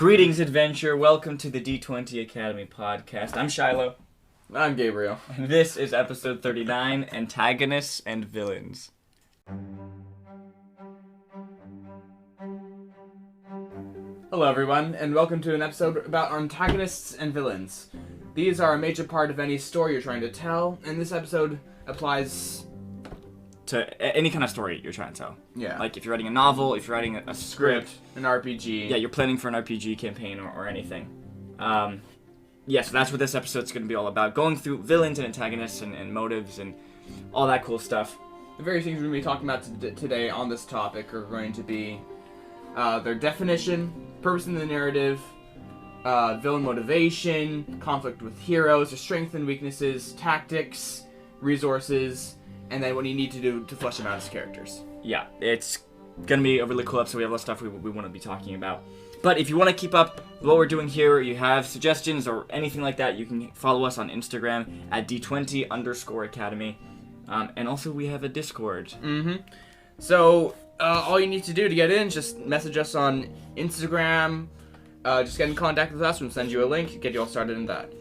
Greetings, adventure. Welcome to the D20 Academy podcast. I'm Shiloh. I'm Gabriel. And this is episode 39, Antagonists and Villains. Hello everyone, and welcome to an episode about antagonists and villains. These are a major part of any story you're trying to tell, and this episode applies To any kind of story you're trying to tell. Yeah. Like if you're writing a novel, if you're writing a script. An RPG. Yeah, you're planning for an RPG campaign or anything. So that's what this episode's going to be all about. Going through villains and antagonists and motives and all that cool stuff. The various things we're going to be talking about today on this topic are going to be their definition, purpose in the narrative, villain motivation, conflict with heroes, their strengths and weaknesses, tactics, resources, and then what you need to do to flesh them out as characters. Yeah, it's going to be a really cool episode. We have a lot of stuff we want to be talking about. But if you want to keep up with what we're doing here, you have suggestions or anything like that, you can follow us on Instagram at D20_Academy. And also we have a Discord. So, all you need to do to get in, just message us on Instagram, just get in contact with us, we'll send you a link, get you all started in that.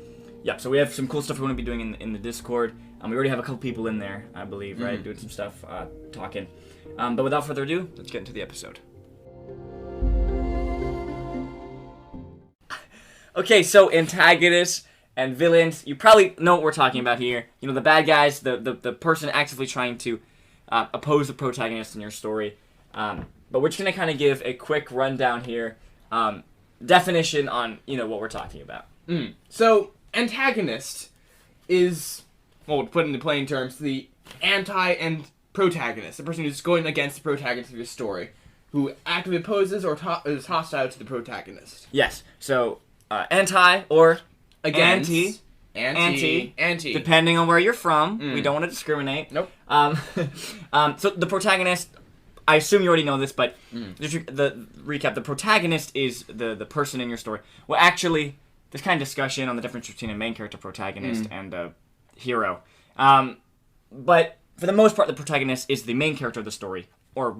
Yeah, so we have some cool stuff we want to be doing in the Discord. We already have a couple people in there, I believe, right? Doing some stuff, talking. But without further ado, let's get into the episode. Okay, so antagonists and villains. You probably know what we're talking about here. You know, the bad guys, the person actively trying to oppose the protagonist in your story. But we're just going to kind of give a quick rundown here. Definition on, what we're talking about. So, antagonist is, well, to put it into plain terms, the anti and protagonist, the person who's going against the protagonist of your story, who actively opposes or is hostile to the protagonist. Yes, so anti or Against, anti, anti, depending on where you're from. We don't want to discriminate. Nope. So the protagonist, I assume you already know this, but just the recap, the protagonist is the person in your story. Well, actually, there's kind of discussion on the difference between a main character protagonist and a hero. But for the most part, the protagonist is the main character of the story, or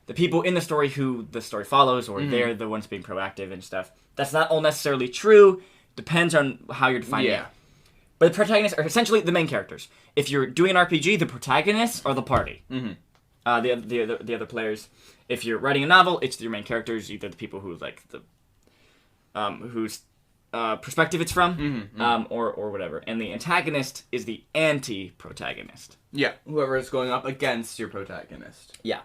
the people in the story who the story follows, or they're the ones being proactive and stuff. That's not all necessarily true. Depends on how you're defining it. But the protagonists are essentially the main characters. If you're doing an RPG, the protagonists are the party. The other players. If you're writing a novel, it's your main characters, either the people who like the whose perspective it's from, or whatever. And the antagonist is the anti-protagonist. Yeah, whoever is going up against your protagonist. Yeah.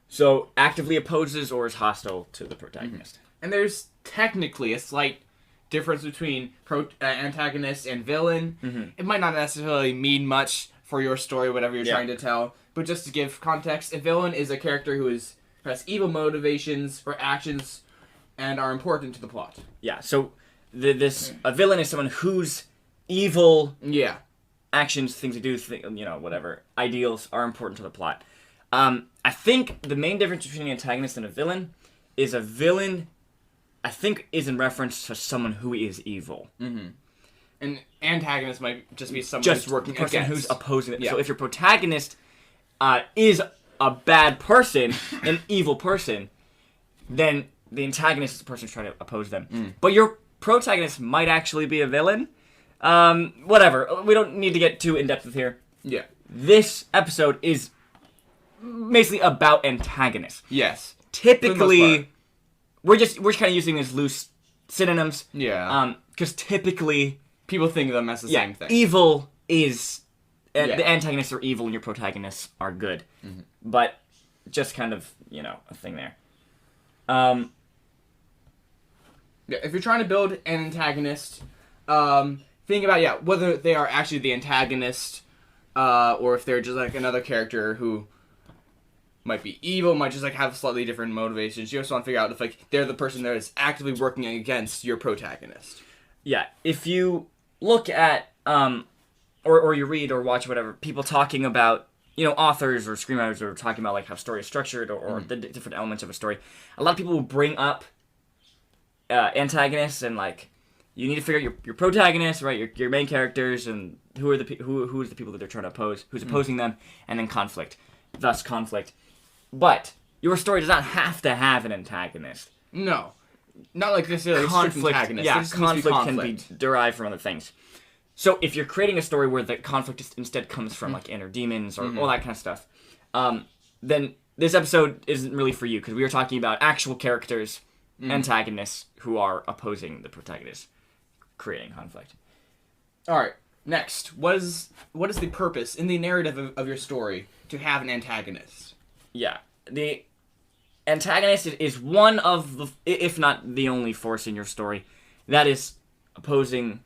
So actively opposes or is hostile to the protagonist. And there's technically a slight difference between antagonist and villain. It might not necessarily mean much for your story, whatever you're trying to tell, but just to give context, a villain is a character who has evil motivations or actions and are important to the plot. Yeah, so a villain is someone whose evil actions, things they do, whatever, ideals are important to the plot. I think the main difference between an antagonist and a villain is a villain, I think, is in reference to someone who is evil. An antagonist might just be someone Just who's working the person against. who's opposing it. Yeah. So if your protagonist is a bad person, an evil person, then the antagonist is the person who's trying to oppose them. But your protagonist might actually be a villain. Whatever. We don't need to get too in-depth with here. Yeah. This episode is basically about antagonists. Yes. Typically, we're just kind of using these loose synonyms. Yeah. Because typically, people think of them as the same thing. Evil is the antagonists are evil and your protagonists are good. But just kind of a thing there. If you're trying to build an antagonist, think about whether they are actually the antagonist, or if they're just like another character who might be evil, might just like have slightly different motivations. You also want to figure out if like they're the person that is actively working against your protagonist. Yeah, if you look at or you read or watch whatever people talking about, authors or screenwriters are talking about like how story is structured or the different elements of a story. A lot of people will bring up antagonists and like you need to figure out your protagonists, right? Your main characters and who is the people that they're trying to oppose, who's opposing them, and then conflict. Thus conflict. But your story does not have to have an antagonist. No. Not like necessarily strict conflict. antagonists. Yeah, There just needs to be conflict can conflict. be derived from other things. So if you're creating a story where the conflict instead comes from like inner demons or all that kind of stuff, then this episode isn't really for you because we were talking about actual characters, antagonists who are opposing the protagonist, creating conflict. All right. Next, what is the purpose in the narrative of your story to have an antagonist? Yeah, the antagonist is one of the, if not the only force in your story that is opposing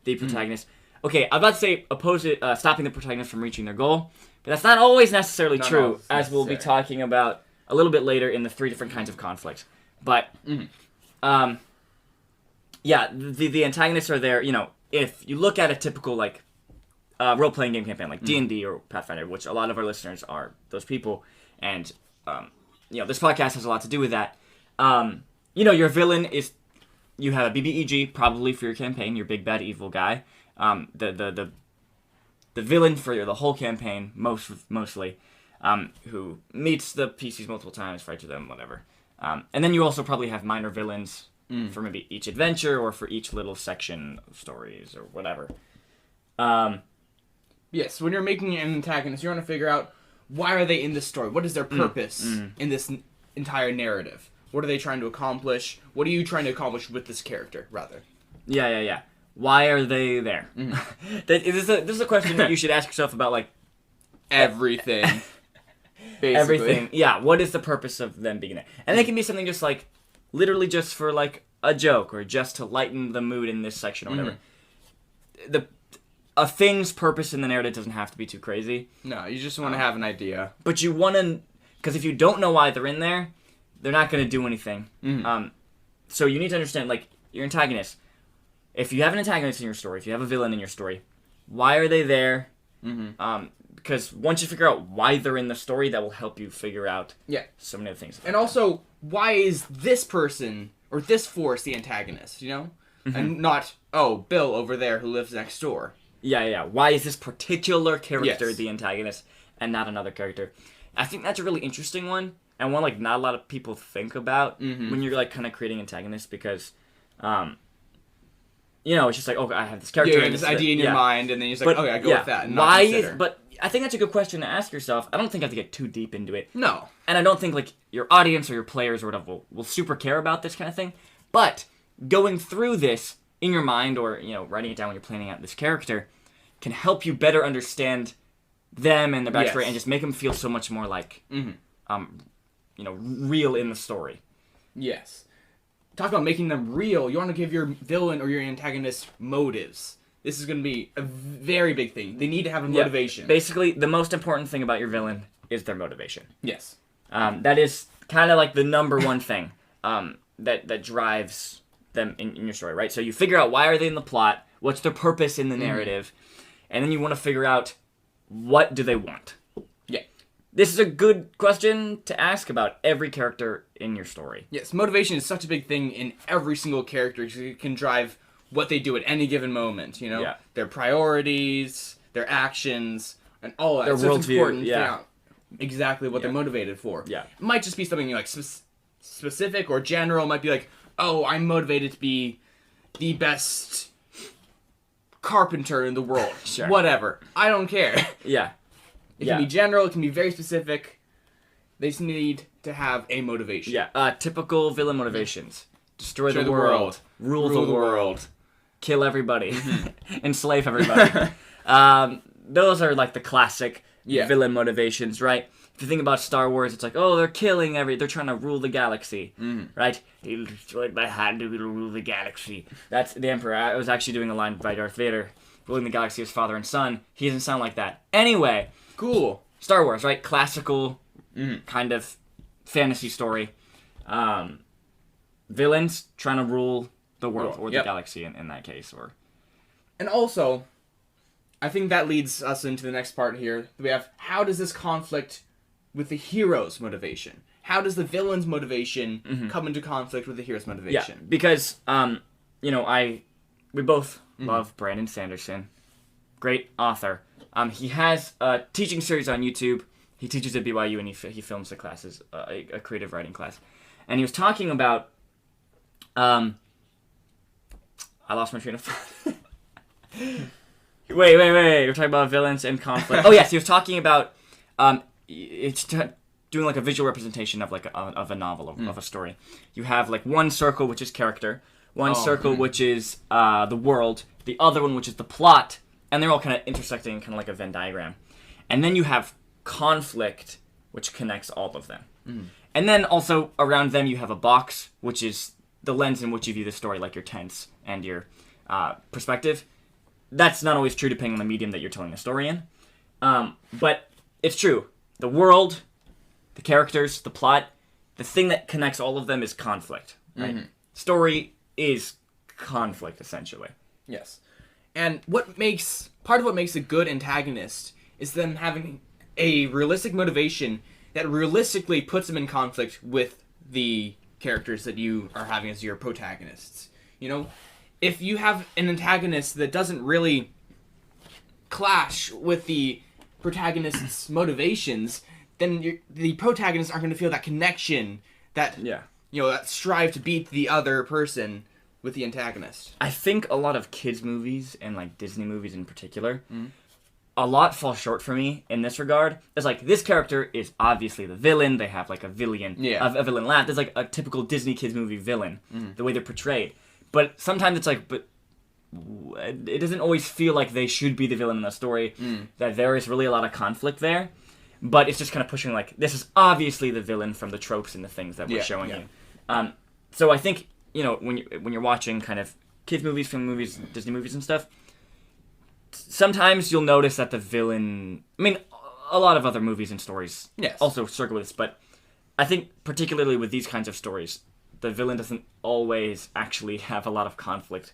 the protagonist. Okay, I'm about to say stopping the protagonist from reaching their goal, but that's not always necessarily Not true, always as we'll be necessary. talking about a little bit later in the 3 different kinds of conflict. But, yeah, the antagonists are there, you know, if you look at a typical, like, role-playing game campaign, like D&D or Pathfinder, which a lot of our listeners are those people, and, you know, this podcast has a lot to do with that. You know, your villain is, you have a BBEG, probably for your campaign, your big bad evil guy. The villain for the whole campaign, mostly, who meets the PCs multiple times, fights with them, whatever. And then you also probably have minor villains for maybe each adventure or for each little section of stories or whatever. Yes, when you're making an antagonist, you want to figure out why are they in this story? What is their purpose in this entire narrative? What are they trying to accomplish? What are you trying to accomplish with this character, rather? Yeah. Why are they there? This is a question that you should ask yourself about, like, Everything. Basically. everything. Yeah, what is the purpose of them being there? And it can be something just like, literally just for like a joke or just to lighten the mood in this section or whatever. A thing's purpose in the narrative doesn't have to be too crazy. No, you just want to have an idea. But you want to, because if you don't know why they're in there, they're not going to do anything. So you need to understand, like, your antagonist. If you have an antagonist in your story, if you have a villain in your story, why are they there? Because once you figure out why they're in the story, that will help you figure out so many other things. And also, why is this person or this force the antagonist, you know? And not, oh, Bill over there who lives next door. Yeah. Why is this particular character Yes. the antagonist and not another character? I think that's a really interesting one, and one like not a lot of people think about when you're like kind of creating antagonists because, you know, it's just like, okay, I have this character. Yeah, and this idea in your mind, and then you're just like, okay, I go with that. And why not consider. But I think that's a good question to ask yourself. I don't think I have to get too deep into it. No. And I don't think like your audience or your players or whatever will super care about this kind of thing. But going through this in your mind or, you know, writing it down when you're planning out this character can help you better understand them and their backstory and just make them feel so much more like, you know, real in the story. Yes. Talk about making them real. You want to give your villain or your antagonist motives. This is going to be a very big thing. They need to have a motivation. Basically, the most important thing about your villain is their motivation. Yes. That is kind of like the number one thing that drives them in your story, right? So you figure out why are they in the plot, what's their purpose in the narrative, and then you want to figure out what do they want. Yeah. This is a good question to ask about every character in your story. Yes, motivation is such a big thing in every single character because it can drive what they do at any given moment, you know? Yeah. Their priorities, their actions, and all that. Their So it's worldview, important to yeah. figure out exactly what they're motivated for. Yeah. It might just be something like specific or general. It might be like, oh, I'm motivated to be the best carpenter in the world. Sure. Whatever. I don't care. Yeah. It can be general. It can be very specific. They just need to have a motivation. Yeah. Typical villain motivations. Destroy Destroy the the world. world. Rule Rule the the world. Kill everybody. Enslave everybody. Those are like the classic villain motivations, right? If you think about Star Wars, it's like, oh, they're killing they're trying to rule the galaxy, right? He destroyed my hand to rule the galaxy. That's the Emperor. I was actually doing a line by Darth Vader, ruling the galaxy as father and son. He doesn't sound like that. Anyway, Cool. Star Wars, right? Classical kind of fantasy story. Villains trying to rule the world or the galaxy in that case, or And also, I think that leads us into the next part here. We have, how does this conflict with the hero's motivation? How does the villain's motivation come into conflict with the hero's motivation? Yeah, because you know, we both love Brandon Sanderson, great author. He has a teaching series on YouTube. He teaches at BYU and he films the classes, a creative writing class, and he was talking about I lost my train of thought. Wait. We're talking about villains and conflict. Oh, yes, he was talking about doing like a visual representation of like of a novel, of a story. You have like one circle, which is character, one circle, which is the world, the other one, which is the plot, and they're all kind of intersecting, kind of like a Venn diagram. And then you have conflict, which connects all of them. And then also around them you have a box, which is the lens in which you view the story, like your tense and your perspective. That's not always true depending on the medium that you're telling the story in. But it's true. The world, the characters, the plot, the thing that connects all of them is conflict. Right? Story is conflict, essentially. Yes. And part of what makes a good antagonist is them having a realistic motivation that realistically puts them in conflict with the characters that you are having as your protagonists. You know, if you have an antagonist that doesn't really clash with the protagonist's motivations, then the protagonists aren't going to feel that connection, that that strive to beat the other person with the antagonist. I think a lot of kids' movies, and like Disney movies in particular, a lot fall short for me in this regard. It's like, this character is obviously the villain. They have like a villain laugh. There's like a typical Disney kids movie villain, the way they're portrayed. But sometimes it's like, but it doesn't always feel like they should be the villain in the story. That there is really a lot of conflict there. But it's just kind of pushing like, this is obviously the villain from the tropes and the things that we're showing you. So I think, you know, when you're watching kind of kids movies, film movies, Disney movies and stuff, sometimes you'll notice that the villain... I mean, a lot of other movies and stories also circle with this, but I think particularly with these kinds of stories, the villain doesn't always actually have a lot of conflict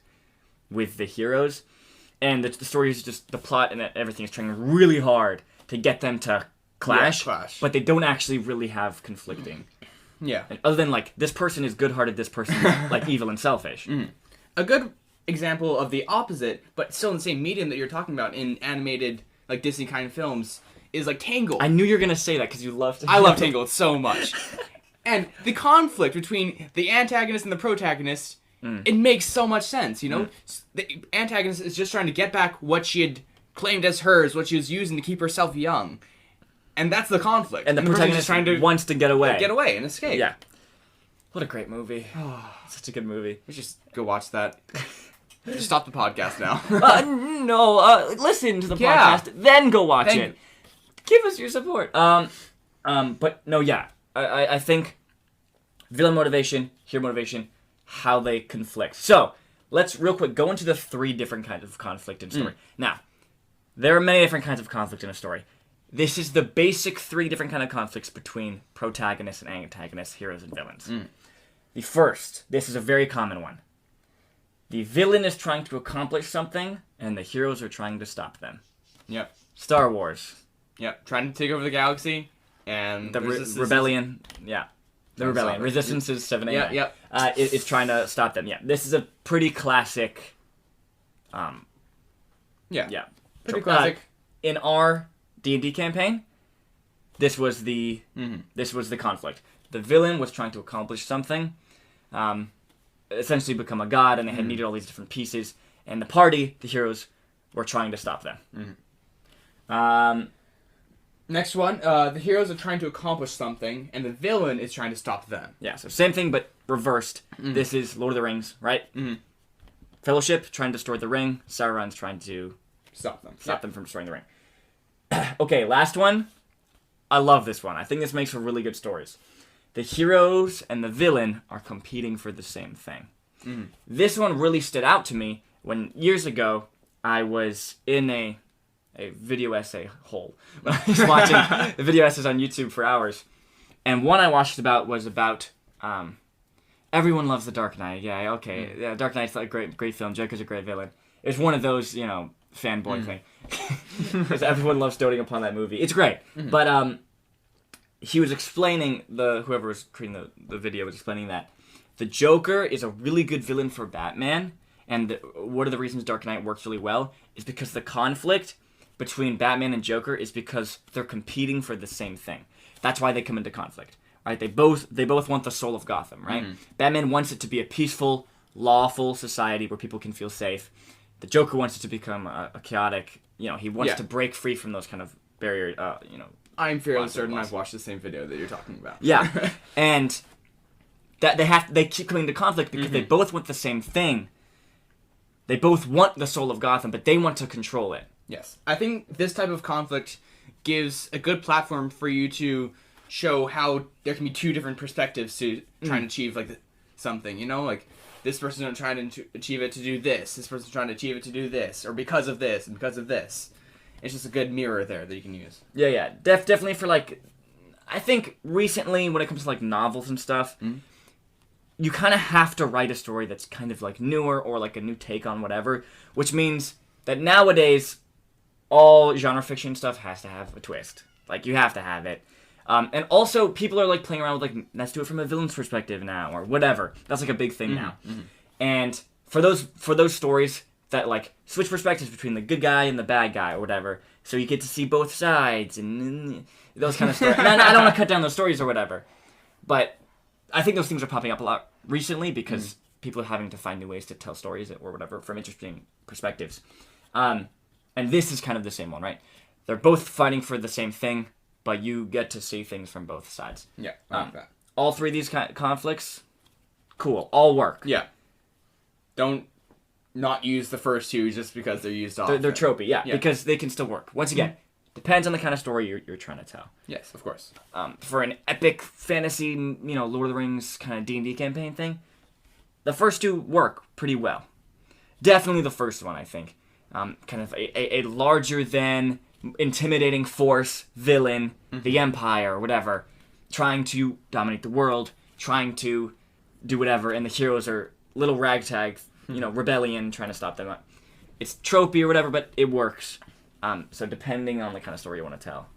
with the heroes. And the story is just... The plot and everything is trying really hard to get them to clash. But they don't actually really have conflicting. Yeah. And other than, like, this person is good-hearted, this person is, like, evil and selfish. A good example of the opposite, but still in the same medium that you're talking about in animated, like, Disney kind of films, is, like, Tangled. I knew you were going to say that because you love I love Tangled so much. And the conflict between the antagonist and the protagonist, it makes so much sense, you know? The antagonist is just trying to get back what she had claimed as hers, what she was using to keep herself young. And that's the conflict. And the protagonist wants to get away. Get away and escape. Yeah. What a great movie. Such a good movie. We should just go watch that. Just stop the podcast now. Listen to the podcast, then go watch it. Give us your support. But no, yeah. I think villain motivation, hero motivation, how they conflict. So, let's real quick go into the 3 different kinds of conflict in a story. Now, there are many different kinds of conflict in a story. This is the basic 3 different kind of conflicts between protagonists and antagonists, heroes and villains. The first, this is a very common one. The villain is trying to accomplish something, and the heroes are trying to stop them. Yep. Star Wars. Yep. Trying to take over the galaxy, and the rebellion. Yeah. The rebellion. Resistance is 7 a.m. Yep. Is trying to stop them. Yeah. This is a pretty classic. Yeah. Pretty classic. In our D&D campaign, this was the conflict. The villain was trying to accomplish something, essentially become a god, and they had needed all these different pieces. And the party, the heroes, were trying to stop them. Next one, the heroes are trying to accomplish something, and the villain is trying to stop them. Yeah, so same thing, but reversed. This is Lord of the Rings, right? Fellowship, trying to destroy the ring. Sauron's trying to stop them from destroying the ring. Okay, last one. I love this one. I think this makes for really good stories. The heroes and the villain are competing for the same thing. This one really stood out to me when years ago I was in a video essay hole. When I was watching the video essays on YouTube for hours. And one I watched was about everyone loves The Dark Knight. Yeah, okay. Yeah, Dark Knight's a great film. Joker's a great villain. It's one of those, fanboy thing. Because everyone loves doting upon that movie. It's great. But he was explaining, whoever was creating the video was explaining that the Joker is a really good villain for Batman, and one of the reasons Dark Knight works really well is because the conflict between Batman and Joker is because they're competing for the same thing. That's why they come into conflict. right? They both want the soul of Gotham, right? Batman wants it to be a peaceful, lawful society where people can feel safe. The Joker wants it to become a chaotic, he wants to break free from those kind of barriers, I'm fairly certain I've watched the same video that you're talking about. Yeah, and that they keep coming to conflict because they both want the same thing. They both want the soul of Gotham, but they want to control it. Yes. I think this type of conflict gives a good platform for you to show how there can be two different perspectives to trying to achieve something, like this person is trying to achieve it to do this person's trying to achieve it to do this, or because of this and because of this. It's just a good mirror there that you can use. Yeah. Definitely for I think recently when it comes to novels and stuff, you kind of have to write a story that's kind of newer or a new take on whatever, which means that nowadays all genre fiction stuff has to have a twist. You have to have it. And also people are playing around with let's do it from a villain's perspective now or whatever. That's a big thing now. And for those stories that switch perspectives between the good guy and the bad guy or whatever, so you get to see both sides and those kind of stories. And I don't want to cut down those stories or whatever, but I think those things are popping up a lot recently because people are having to find new ways to tell stories or whatever from interesting perspectives. And this is kind of the same one, right? They're both fighting for the same thing, but you get to see things from both sides. Yeah, I like that. All three of these conflicts, cool, all work. Yeah. Don't not use the first two just because they're used often. They're tropey, yeah, because they can still work. Once again, depends on the kind of story you're trying to tell. Yes, of course. For an epic fantasy, Lord of the Rings kind of D&D campaign thing, the first two work pretty well. Definitely the first one, I think. Kind of a larger than intimidating force, villain, the Empire, or whatever, trying to dominate the world, trying to do whatever, and the heroes are little ragtag, rebellion, trying to stop them. It's tropey or whatever, but it works. So depending on the kind of story you want to tell.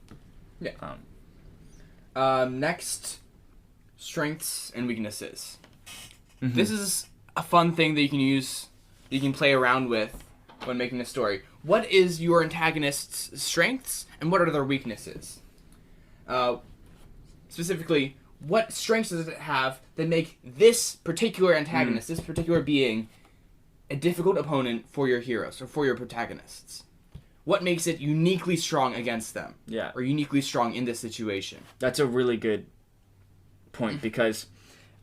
Yeah. Next, strengths and weaknesses. This is a fun thing that you can use, you can play around with when making a story. What is your antagonist's strengths and what are their weaknesses? Specifically, what strengths does it have that make this particular antagonist, this particular being, a difficult opponent for your heroes or for your protagonists? What makes it uniquely strong against them? Yeah. Or uniquely strong in this situation? That's a really good point because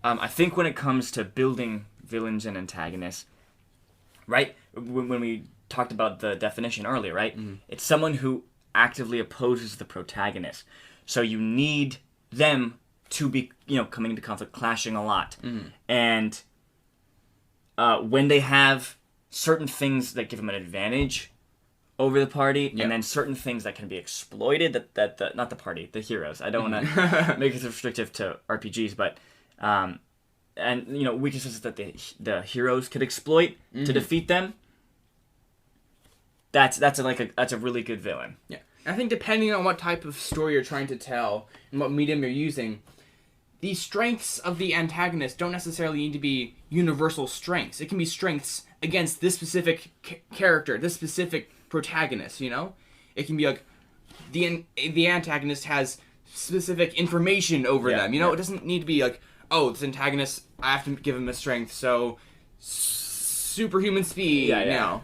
I think when it comes to building villains and antagonists, right? When we talked about the definition earlier, right? It's someone who actively opposes the protagonist. So you need them to be, coming into conflict, clashing a lot. And when they have certain things that give them an advantage over the party, and then certain things that can be exploited, that not the party, the heroes. I don't want to make it restrictive to RPGs, but weaknesses that the heroes could exploit to defeat them. That's a really good villain. Yeah, I think depending on what type of story you're trying to tell and what medium you're using, the strengths of the antagonist don't necessarily need to be universal strengths. It can be strengths against this specific character, this specific protagonist. It can be the antagonist has specific information over them. It doesn't need to be this antagonist, I have to give him a strength, so superhuman speed now.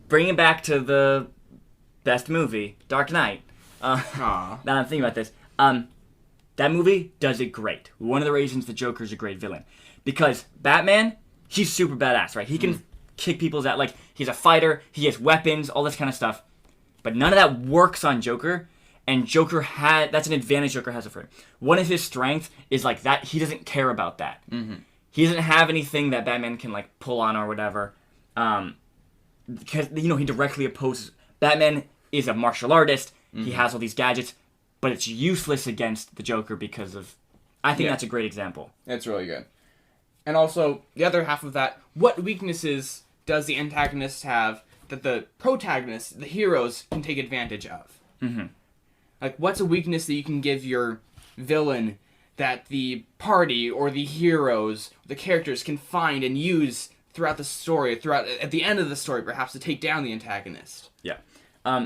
Bringing it back to the best movie, Dark Knight. Now I'm thinking about this. That movie does it great. One of the reasons the Joker's a great villain. Because Batman, he's super badass, right? He can kick people's ass. He's a fighter, he has weapons, all this kind of stuff. But none of that works on Joker. And that's an advantage Joker has over him. One of his strengths is that he doesn't care about that. He doesn't have anything that Batman can pull on or whatever. Because he directly opposes. Batman is a martial artist. He has all these gadgets, but it's useless against the Joker because of. I think that's a great example. That's really good. And also the other half of that: what weaknesses does the antagonist have that the protagonist, the heroes, can take advantage of? What's a weakness that you can give your villain that the party or the heroes, the characters can find and use throughout the story, at the end of the story, perhaps, to take down the antagonist? Yeah.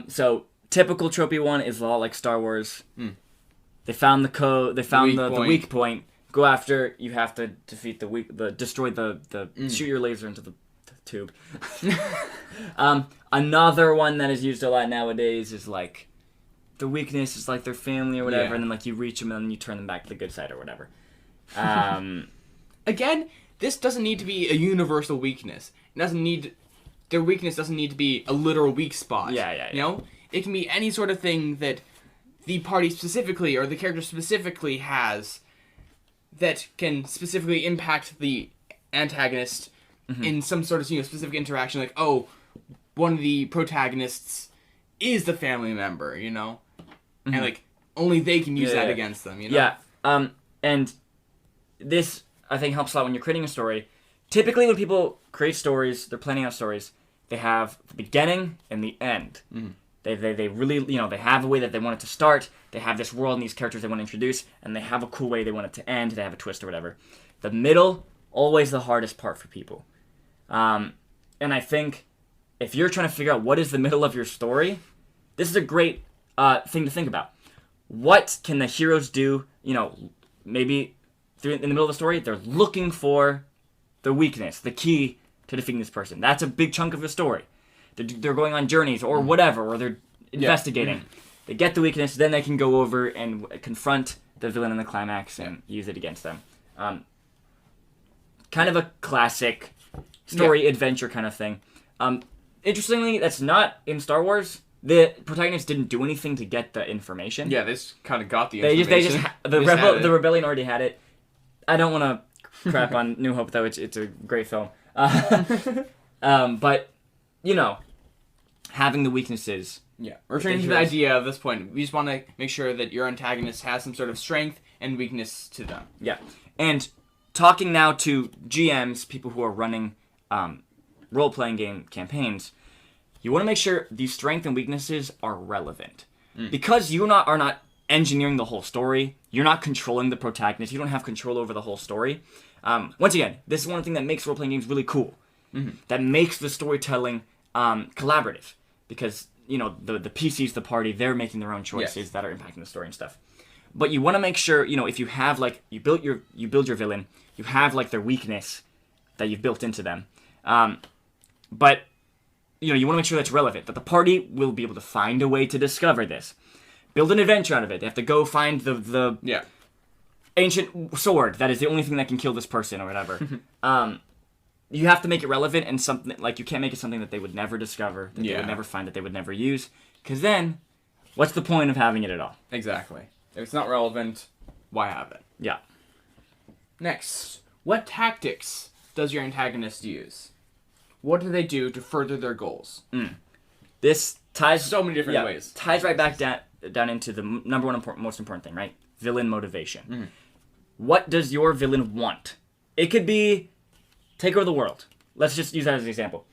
So typical tropey one is a lot like Star Wars. They found the code. They found the point. weak point. Go after. You have to defeat destroy the shoot your laser into the tube. Another one that is used a lot nowadays is like the weakness is like their family or whatever, and then like you reach them and then you turn them back to the good side or whatever. Again, this doesn't need to be a universal weakness. Their weakness doesn't need to be a literal weak spot. Yeah. You know, it can be any sort of thing that the party specifically or the character specifically has that can specifically impact the antagonist in some sort of specific interaction. Like, oh, one of the protagonists is the family member, and like only they can use that against them. Yeah. And this I think helps a lot when you're creating a story. Typically, when people create stories, they're planning out stories. They have the beginning and the end. They really, they have a way that they want it to start. They have this world and these characters they want to introduce, and they have a cool way they want it to end. They have a twist or whatever. The middle, always the hardest part for people. And I think if you're trying to figure out what is the middle of your story, this is a great thing to think about. What can the heroes do? Maybe in the middle of the story, they're looking for the weakness, the key to defeating this person. That's a big chunk of the story. They're going on journeys or whatever, or they're investigating. They get the weakness, then they can go over and confront the villain in the climax and use it against them. Kind of a classic story adventure kind of thing. Interestingly, that's not in Star Wars. The protagonist didn't do anything to get the information. Yeah, this kind of got the information. The rebellion already had it. I don't want to crap on New Hope, though. It's a great film. But, having the weaknesses. Yeah, returning to the idea of this point, we just want to make sure that your antagonist has some sort of strength and weakness to them. Yeah, and talking now to GMs, people who are running role-playing game campaigns, you want to make sure these strengths and weaknesses are relevant. Because you are not engineering the whole story, you're not controlling the protagonist, you don't have control over the whole story. Once again, this is one thing that makes role-playing games really cool. That makes the storytelling collaborative. Because, the PCs, the party, they're making their own choices that are impacting the story and stuff. But you want to make sure, if you have, you build your villain, you have, their weakness that you've built into them. But, you want to make sure that's relevant, that the party will be able to find a way to discover this. Build an adventure out of it. They have to go find the ancient sword that is the only thing that can kill this person or whatever. You have to make it relevant and something, you can't make it something that they would never discover, that they would never find, that they would never use. Because then, what's the point of having it at all? Exactly. If it's not relevant, why have it? Yeah. Next, what tactics does your antagonist use? What do they do to further their goals? This ties so many different ways. Ties right back down into the number one most important thing, right? Villain motivation. What does your villain want? It could be take over the world. Let's just use that as an example.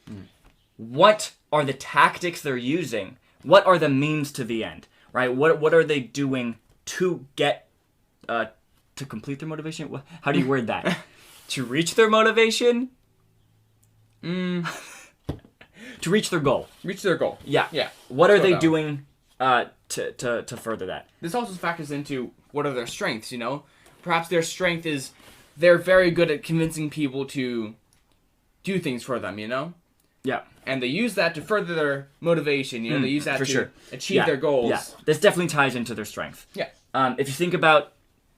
What are the tactics they're using? What are the means to the end? Right? What are they doing to get to complete their motivation? How do you word that? To reach their motivation? To reach their goal. Reach their goal. Yeah. What are they doing to further that? This also factors into what are their strengths, Perhaps their strength is they're very good at convincing people to do things for them, Yeah. And they use that to further their motivation, they use that to achieve their goals. Yeah. This definitely ties into their strength. Yeah. If you think about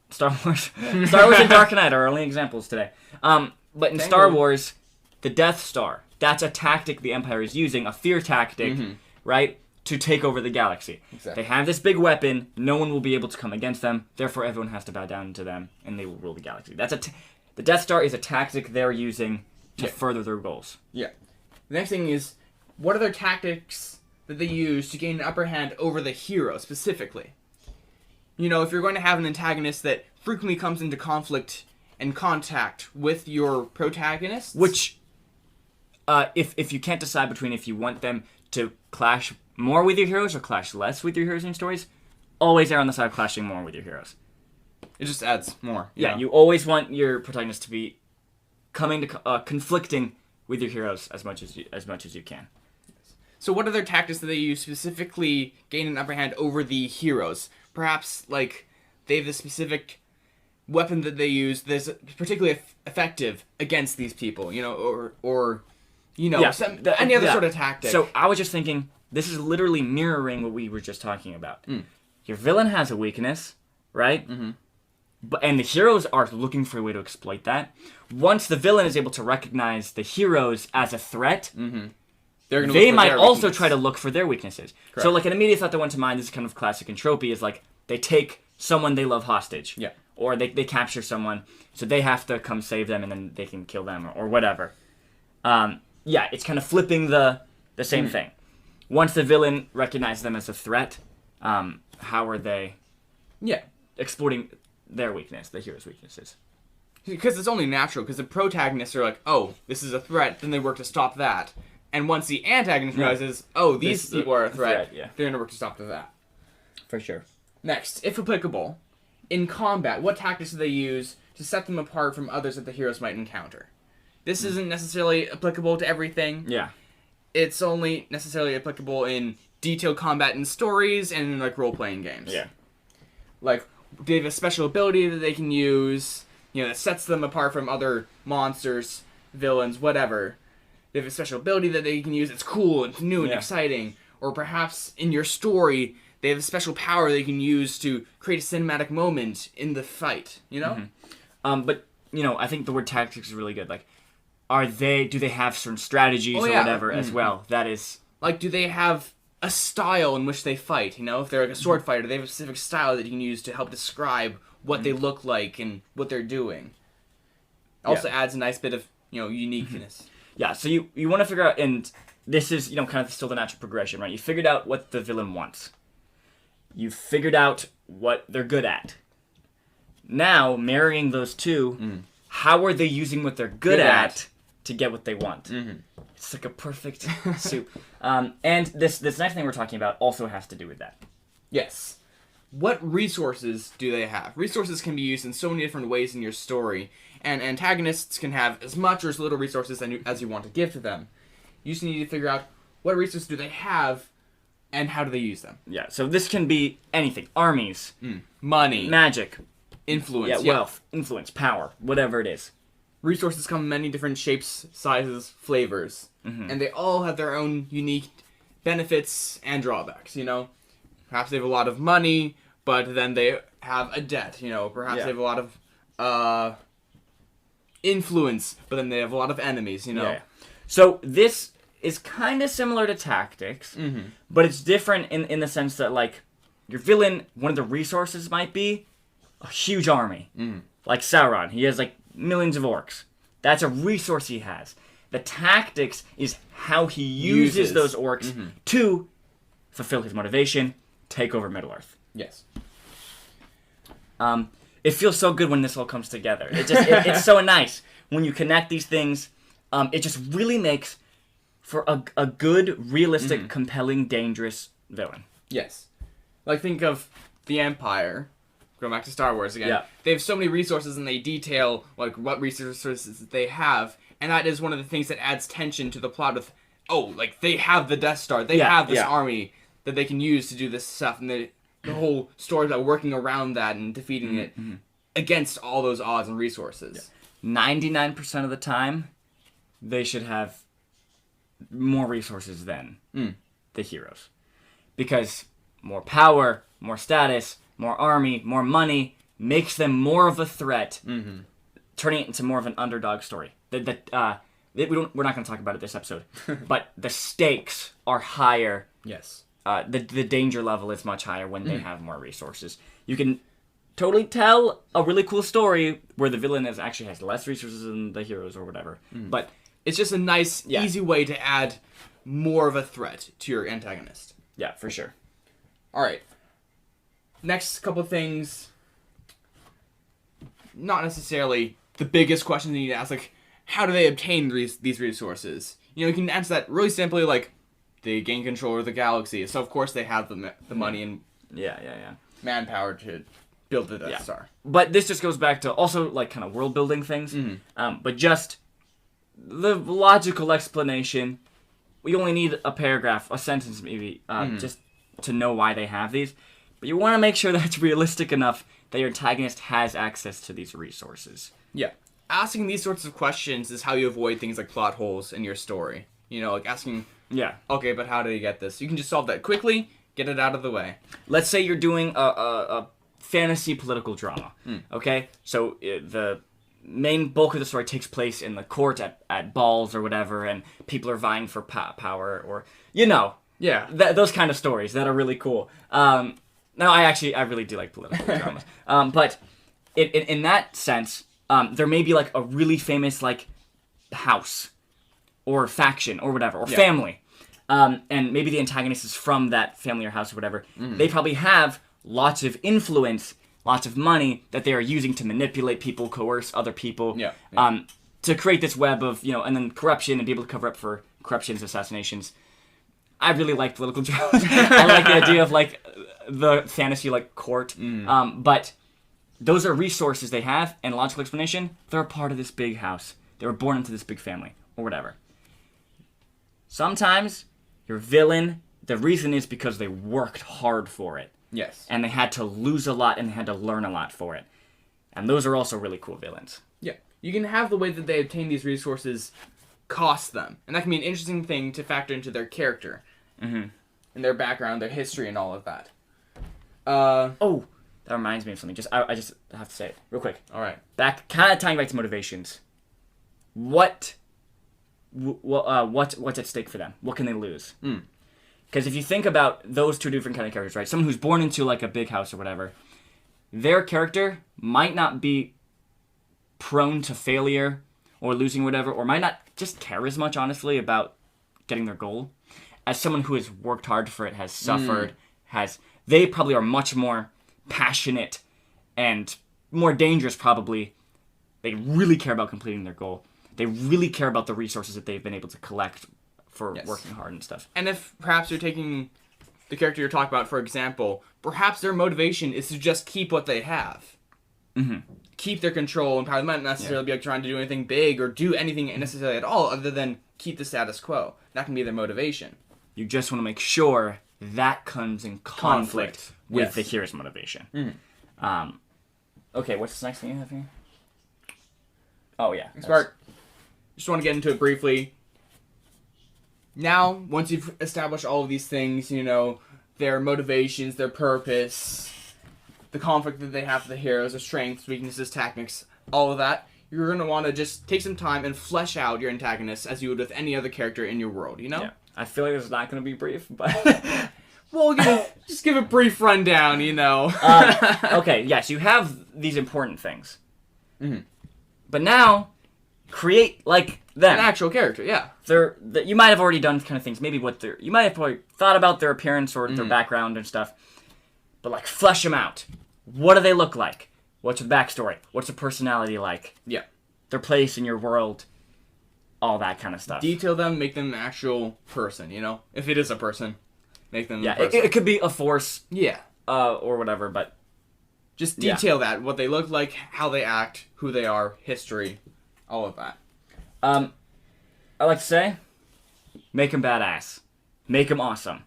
Star Wars and Dark Knight are our only examples today. But in Star Wars, the Death Star, that's a tactic the Empire is using, a fear tactic, right? To take over the galaxy. Exactly. They have this big weapon, no one will be able to come against them, therefore everyone has to bow down to them, and they will rule the galaxy. The Death Star is a tactic they're using to further their goals. Yeah. The next thing is, what are their tactics that they use to gain an upper hand over the hero, specifically? If you're going to have an antagonist that frequently comes into conflict and contact with your protagonist... Which, if you can't decide between if you want them to clash more with your heroes or clash less with your heroes in stories, always err on the side of clashing more with your heroes. It just adds more. You always want your protagonist to be coming to conflicting with your heroes as much as you can. So what other tactics do they use specifically gain an upper hand over the heroes? Perhaps they have the specific weapon that they use that's particularly effective against these people, you know, or you know, any other sort of tactic. So I was just thinking, this is literally mirroring what we were just talking about. Your villain has a weakness, right? And the heroes are looking for a way to exploit that. Once the villain is able to recognize the heroes as a threat, they might also try to look for their weaknesses. Correct. So, like, an immediate thought that went to mind, this is kind of classic in tropey, is like, they take someone they love hostage. Yeah. Or they capture someone, so they have to come save them, and then they can kill them, or whatever. Yeah, it's kind of flipping the same thing. Once the villain recognizes them as a threat, how are they exploiting their weakness, the hero's weaknesses? Because it's only natural, because the protagonists are like, oh, this is a threat, then they work to stop that. And once the antagonist realizes, oh, these people are a threat, they're going to work to stop that. For sure. Next, if applicable, in combat, what tactics do they use to set them apart from others that the heroes might encounter? This isn't necessarily applicable to everything. Yeah. It's only necessarily applicable in detailed combat in stories and in, like, role-playing games. Yeah. Like, they have a special ability that they can use, you know, that sets them apart from other monsters, villains, whatever. They have a special ability that they can use. It's cool and new and exciting. Or perhaps in your story, they have a special power they can use to create a cinematic moment in the fight, you know? But, you know, I think the word tactics is really good. Like, do they have certain strategies or whatever as well? That is... Like, do they have a style in which they fight, you know? If they're like a sword fighter, they have a specific style that you can use to help describe what they look like and what they're doing. Also adds a nice bit of, you know, uniqueness. Yeah, so you want to figure out, and this is, you know, kind of still the natural progression, right? You figured out what the villain wants. You figured out what they're good at. Now, marrying those two, how are they using what they're good at to get what they want? It's like a perfect soup. And this next thing we're talking about also has to do with that. Yes. What resources do they have? Resources can be used in so many different ways in your story, and antagonists can have as much or as little resources as you want to give to them. You just need to figure out what resources do they have, and how do they use them. Yeah, so this can be anything. Armies. Money. Magic. Influence. Wealth. Influence. Power. Whatever it is. Resources come in many different shapes, sizes, flavors. And they all have their own unique benefits and drawbacks, you know? Perhaps they have a lot of money, but then they have a debt, you know? Perhaps they have a lot of influence, but then they have a lot of enemies, you know? Yeah. So this is kind of similar to tactics, but it's different in the sense that, like, your villain, one of the resources might be a huge army. Like Sauron, he has, like, millions of orcs. That's a resource he has. The tactics is how he uses those orcs to fulfill his motivation, take over Middle-earth. Yes. It feels so good when this all comes together. It's so nice. When you connect these things, it just really makes for a good, realistic, compelling, dangerous villain. Yes. Like, think of the Empire. Going back to Star Wars again. Yeah. They have so many resources, and they detail, like, what resources they have. And that is one of the things that adds tension to the plot of, oh, like, they have the Death Star. They have this army that they can use to do this stuff. And the whole story about working around that and defeating it against all those odds and resources. 99% of the time, they should have more resources than the heroes. Because more power, more status, more army, more money makes them more of a threat, turning it into more of an underdog story. We're not going to talk about it this episode, but the stakes are higher. Yes. The danger level is much higher when they have more resources. You can totally tell a really cool story where the villain actually has less resources than the heroes or whatever. But it's just a nice, easy way to add more of a threat to your antagonist. Yeah, for sure. All right. Next couple things. Not necessarily the biggest question you need to ask, like, how do they obtain these resources? You know, you can answer that really simply, like, they gain control of the galaxy, so of course they have the money and manpower to build the Death Star. But this just goes back to also, like, kind of world building things. But just the logical explanation. We only need a paragraph, a sentence maybe, just to know why they have these. But you want to make sure that it's realistic enough that your antagonist has access to these resources. Yeah. Asking these sorts of questions is how you avoid things like plot holes in your story. You know, like asking, Yeah. okay, but how do you get this? You can just solve that quickly, get it out of the way. Let's say you're doing a fantasy political drama. Okay? So the main bulk of the story takes place in the court at balls or whatever, and people are vying for power, or, you know. Yeah. Those kind of stories that are really cool. No, I really do like political dramas. But in that sense, there may be like a really famous like house or faction or whatever, or family. And maybe the antagonist is from that family or house or whatever. They probably have lots of influence, lots of money that they are using to manipulate people, coerce other people, to create this web of, and then corruption and be able to cover up for corruptions, assassinations. I really like political dramas. I like the idea of like the fantasy like court. But those are resources they have, and logical explanation, they're a part of this big house. They were born into this big family, or whatever. Sometimes your villain, the reason is because they worked hard for it. Yes. And they had to lose a lot and they had to learn a lot for it. And those are also really cool villains. Yeah. You can have the way that they obtain these resources cost them. And that can be an interesting thing to factor into their character. And their background, their history, and all of that. Oh, that reminds me of something. I just have to say it real quick. All right. Kind of tying back to motivations. What's at stake for them? What can they lose? Because if you think about those two different kind of characters, right? Someone who's born into like a big house or whatever, their character might not be prone to failure or losing whatever, or might not just care as much, honestly, about getting their goal, as someone who has worked hard for it, has suffered, they probably are much more passionate and more dangerous, probably. They really care about completing their goal. They really care about the resources that they've been able to collect for working hard and stuff. And if perhaps you're taking the character you're talking about, for example, perhaps their motivation is to just keep what they have. Keep their control and power. They might not necessarily be like trying to do anything big or do anything necessarily at all other than keep the status quo. That can be their motivation. You just want to make sure that comes in conflict with the hero's motivation. Okay, what's the next thing you have here? Oh, yeah. Smart. Just want to get into it briefly. Now, once you've established all of these things, their motivations, their purpose, the conflict that they have with the heroes, their strengths, weaknesses, tactics, all of that, you're going to want to just take some time and flesh out your antagonists as you would with any other character in your world, Yeah. I feel like this is not going to be brief, but... Well, just give a brief rundown, Okay, yes, you have these important things. But now, create, like, them. An actual character, yeah. You might have already done kind of things, maybe you might have probably thought about their appearance or their background and stuff, but, like, flesh them out. What do they look like? What's the backstory? What's their personality like? Yeah. Their place in your world. All that kind of stuff. Detail them, make them an actual person, If it is a person, make them a person. It could be a force. Yeah. Or whatever, but... Just detail that, what they look like, how they act, who they are, history, all of that. I like to say, make them badass. Make them awesome.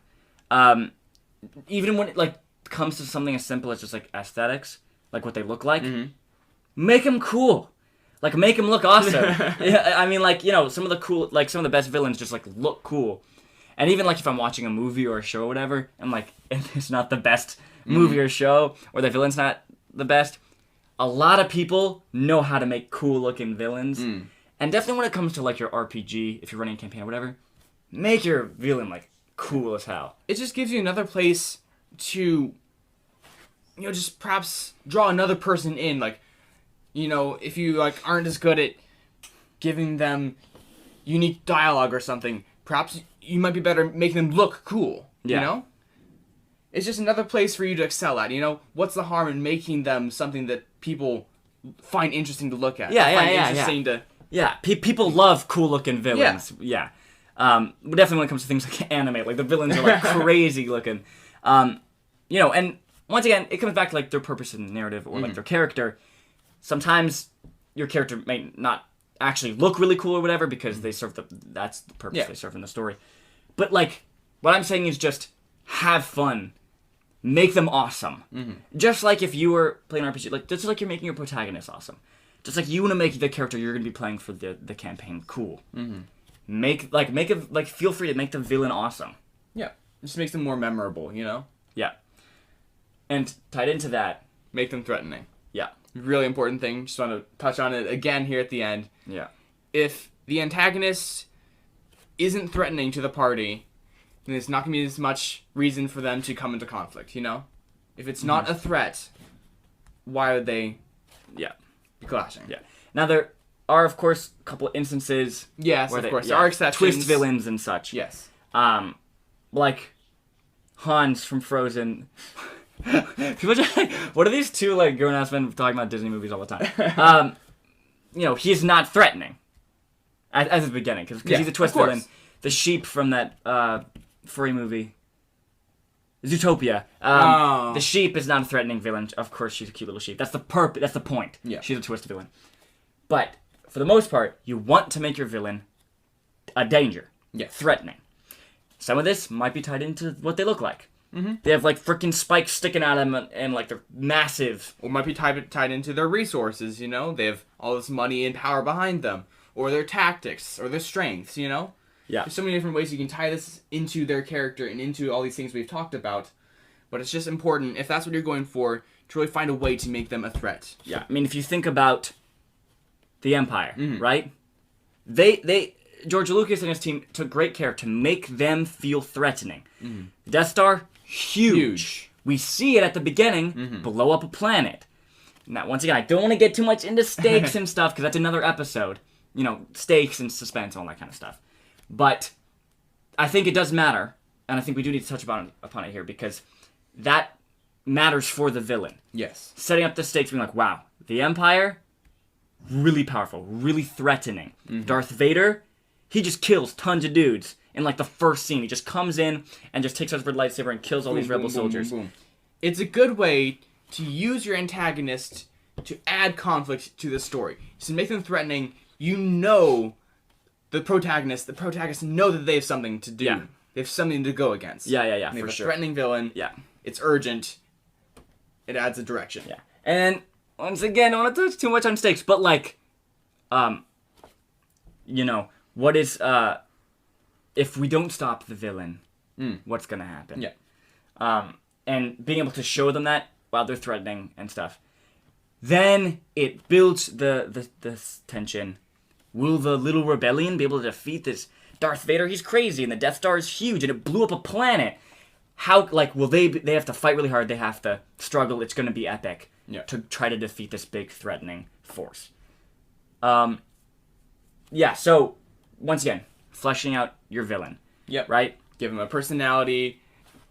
Even when it comes to something as simple as just aesthetics, like what they look like, make them cool. Make them look awesome. Yeah, I mean, some of the best villains just look cool. And even if I'm watching a movie or a show or whatever, and it's not the best movie or show, or the villain's not the best, a lot of people know how to make cool looking villains. And definitely when it comes to your RPG, if you're running a campaign or whatever, make your villain cool as hell. It just gives you another place to, just perhaps draw another person in. If you aren't as good at giving them unique dialogue or something, perhaps you might be better making them look cool. It's just another place for you to excel at. What's the harm in making them something that people find interesting to look at? People love cool-looking villains. Yeah. Definitely when it comes to things like anime, the villains are crazy looking. And once again, it comes back to their purpose in the narrative or their character. Sometimes your character may not actually look really cool or whatever because they serve that's the purpose they serve in the story. But what I'm saying is just have fun. make them awesome. Just like if you were playing an RPG, like just like you're making your protagonist awesome. Just like you want to make the character you're going to be playing for the campaign cool. Feel free to make the villain awesome. Yeah. It just makes them more memorable, you know? Yeah. And tied into that, make them threatening. Yeah. Really important thing. Just want to touch on it again here at the end. Yeah. If the antagonist isn't threatening to the party, then there's not going to be as much reason for them to come into conflict, you know? If it's not a threat, why would they be clashing? Yeah. Now, there are, of course, a couple of instances. Yes, of course. There are exceptions. Twist villains and such. Yes. Like Hans from Frozen. People just like, what are these two like grown-ass men talking about Disney movies all the time? He's not threatening at the beginning because he's a twist villain. The sheep from that furry movie, Zootopia. The sheep is not a threatening villain. Of course, she's a cute little sheep. That's the That's the point. Yeah. She's a twist villain. But for the most part, you want to make your villain a danger. Yeah. Threatening. Some of this might be tied into what they look like. They have like freaking spikes sticking out of them and like they're massive. Or might be tied into their resources, you know? They have all this money and power behind them. Or their tactics, or their strengths, you know? Yeah. There's so many different ways you can tie this into their character and into all these things we've talked about. But it's just important, if that's what you're going for, to really find a way to make them a threat. Yeah. I mean, if you think about the Empire, right? George Lucas and his team took great care to make them feel threatening. The Death Star, huge. We see it at the beginning blow up a planet. Now, once again, I don't want to get too much into stakes and stuff because that's another episode. You know, stakes and suspense, all that kind of stuff. But I think it does matter, and I think we do need to touch upon it here because that matters for the villain. Yes. Setting up the stakes, being like, wow, the Empire, really powerful, really threatening. Darth Vader, he just kills tons of dudes. In like the first scene, he just comes in and just takes out his red lightsaber and kills all these rebel soldiers. It's a good way to use your antagonist to add conflict to the story. So to make them threatening, you know the protagonists know that they have something to do. Yeah. They have something to go against. Yeah, they for have a sure. threatening villain. Yeah. It's urgent. It adds a direction. Yeah. And once again, I don't want to touch too much on stakes, but like, what is, if we don't stop the villain, what's going to happen? Yeah. And being able to show them that while they're threatening and stuff, then it builds the tension. Will the little rebellion be able to defeat this Darth Vader? He's crazy, and the Death Star is huge, and it blew up a planet. How, like, will they have to fight really hard, they have to struggle, it's going to be epic to try to defeat this big threatening force. So, once again, fleshing out your villain. Yep. Right? Give them a personality,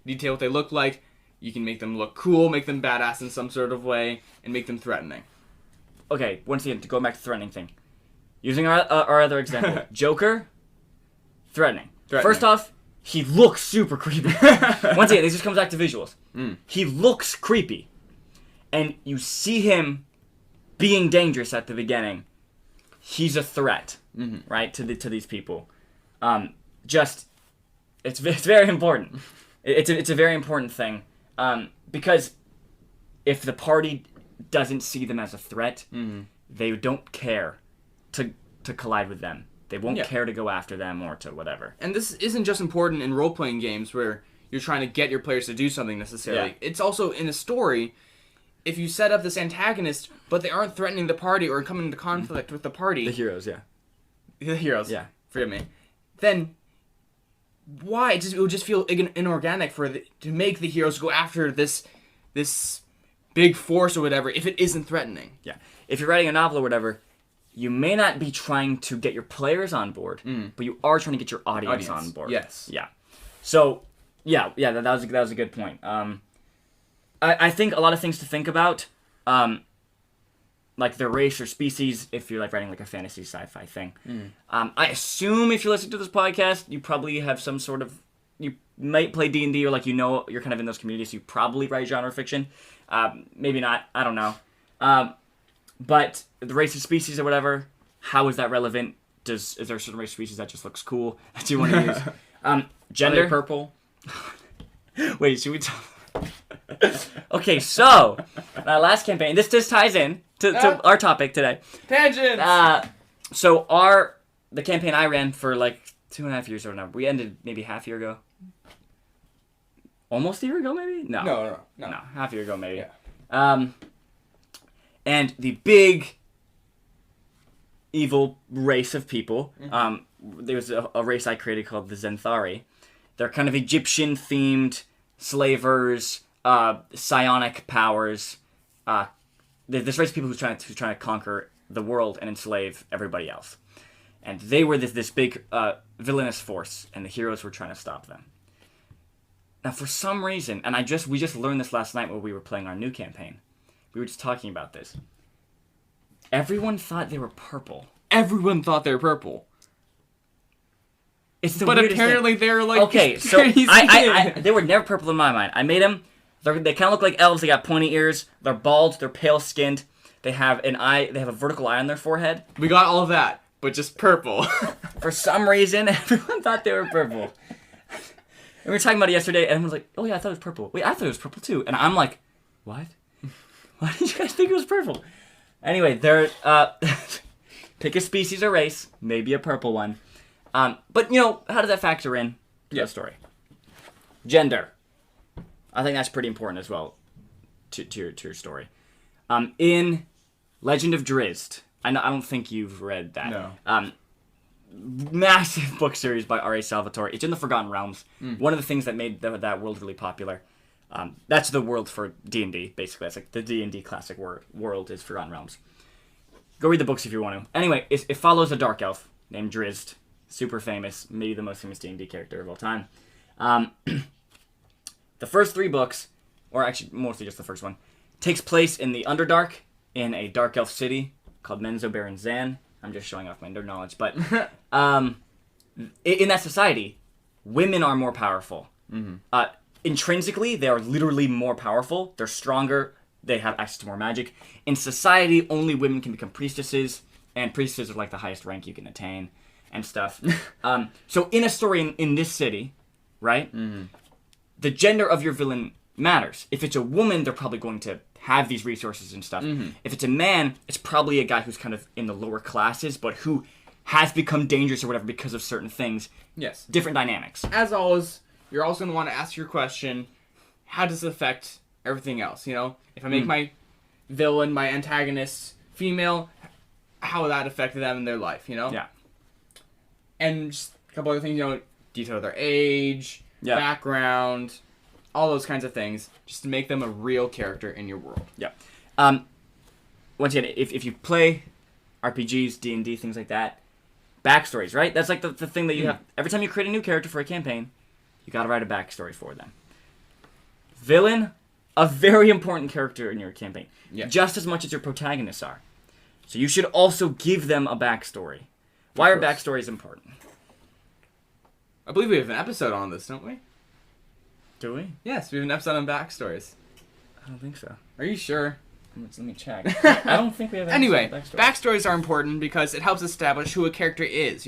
detail what they look like. You can make them look cool, make them badass in some sort of way, and make them threatening. Okay, once again, to go back to the threatening thing. Using our other example, Joker, threatening. First off, he looks super creepy. Once again, this just comes back to visuals. He looks creepy. And you see him being dangerous at the beginning. He's a threat, right, to these people. It's very important. It's a very important thing. Because if the party doesn't see them as a threat, they don't care to collide with them. They won't care to go after them or to whatever. And this isn't just important in role-playing games where you're trying to get your players to do something necessarily. Yeah. It's also in a story, if you set up this antagonist, but they aren't threatening the party or coming into conflict with the party. The heroes, yeah. The heroes. Yeah. Forgive me. Then why? It would just feel inorganic to make the heroes go after this big force or whatever if it isn't threatening. Yeah. If you're writing a novel or whatever, you may not be trying to get your players on board, but you are trying to get your audience on board. Yes. Yeah. So, that was a good point. I think a lot of things to think about, like the race or species, if you're like writing like a fantasy sci-fi thing. I assume if you're listening to this podcast, you probably have some sort of, you might play D&D or like you're kind of in those communities, so you probably write genre fiction. Maybe not, I don't know. But the race of species or whatever, how is that relevant? Is there a certain race of species that just looks cool that you want to use? Gender? Are they purple? Wait, should we talk? Okay, so last campaign. This ties in to our topic today. Tangents. So the campaign I ran for like 2.5 years or now. We ended maybe half a year ago. Almost a year ago, maybe? No, half a year ago, maybe. Yeah. And the big evil race of people. There was a race I created called the Zenthari. They're kind of Egyptian-themed slavers, psionic powers. This race of people who's trying to conquer the world and enslave everybody else. And they were this big villainous force, and the heroes were trying to stop them. Now, for some reason, and we just learned this last night when we were playing our new campaign. We were just talking about this. Everyone thought they were purple. Everyone thought they were purple. It's the but weirdest apparently thing. they're like okay, so they were never purple in my mind. I made them. They kind of look like elves. They got pointy ears. They're bald. They're pale skinned. They have an eye. They have a vertical eye on their forehead. We got all of that, but just purple. For some reason, everyone thought they were purple. And we were talking about it yesterday, and everyone was like, "Oh yeah, I thought it was purple." Wait, I thought it was purple too. And I'm like, "What? Why did you guys think it was purple?" Anyway, they're pick a species or race, maybe a purple one. But how does that factor in to the story? Gender. I think that's pretty important as well to your story. In Legend of Drizzt, I don't think you've read that. No. Massive book series by R.A. Salvatore. It's in the Forgotten Realms. One of the things that made that world really popular. That's the world for D&D, basically. That's like the D&D classic world is Forgotten Realms. Go read the books if you want to. Anyway, it follows a dark elf named Drizzt. Super famous, maybe the most famous D&D character of all time. The first 3 books, or actually mostly just the first one, takes place in the Underdark, in a dark elf city called Menzoberran Zan. I'm just showing off my nerd knowledge, but in that society, women are more powerful. Intrinsically, they are literally more powerful. They're stronger. They have access to more magic. In society, only women can become priestesses, and priestesses are like the highest rank you can attain and stuff. So in a story in this city, right, the gender of your villain matters. If it's a woman, they're probably going to have these resources and stuff. If it's a man, it's probably a guy who's kind of in the lower classes, but who has become dangerous or whatever because of certain things. Yes. Different dynamics. As always, you're also going to want to ask your question, how does it affect everything else? If I make my villain, my antagonist, female, how will that affect them in their life, Yeah. And just a couple other things, detail their age, background, all those kinds of things, just to make them a real character in your world. Yeah. Once again, if you play RPGs, D&D, things like that, backstories, right? That's like the thing that you have. Every time you create a new character for a campaign, you gotta write a backstory for them. Villain, a very important character in your campaign. Yeah. Just as much as your protagonists are. So you should also give them a backstory. Why are backstories important? I believe we have an episode on this, don't we? Do we? Yes, we have an episode on backstories. I don't think so. Are you sure? Let me check. I don't think we have Anyway, backstories. Backstories are important because it helps establish who a character is.